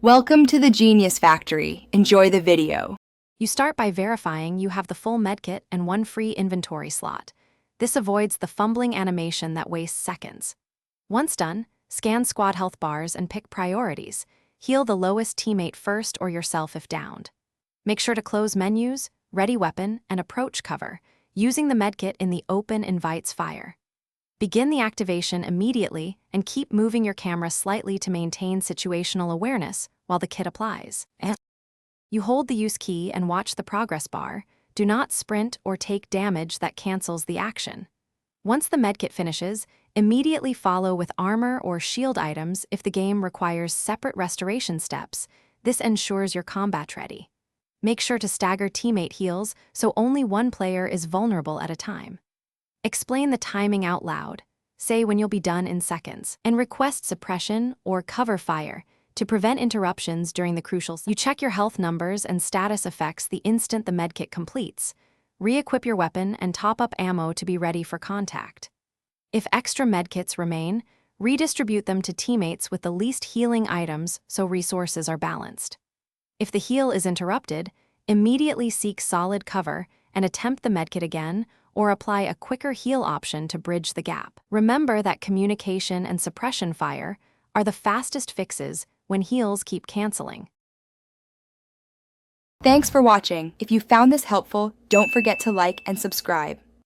Welcome to the Genius Factory. Enjoy the video. You start by verifying you have the full medkit and one free inventory slot. This avoids the fumbling animation that wastes seconds. Once done, scan squad health bars and pick priorities. Heal the lowest teammate first or yourself if downed. Make sure to close menus, ready weapon, and approach cover. Using the medkit in the open invites fire. Begin the activation immediately and keep moving your camera slightly to maintain situational awareness while the kit applies. You hold the use key and watch the progress bar. Do not sprint or take damage that cancels the action. Once the medkit finishes, immediately follow with armor or shield items if the game requires separate restoration steps. This ensures you're combat ready. Make sure to stagger teammate heals so only one player is vulnerable at a time. Explain the timing out loud. Say when you'll be done in seconds, and request suppression or cover fire to prevent interruptions during the crucial. You check your health numbers and status effects the instant the medkit completes. Re-equip your weapon and top up ammo to be ready for contact. If extra medkits remain, redistribute them to teammates with the least healing items so resources are balanced. If the heal is interrupted, immediately seek solid cover and attempt the medkit again, or apply a quicker heal option to bridge the gap. Remember that communication and suppression fire are the fastest fixes when heals keep canceling. Thanks for watching. If you found this helpful, don't forget to like and subscribe.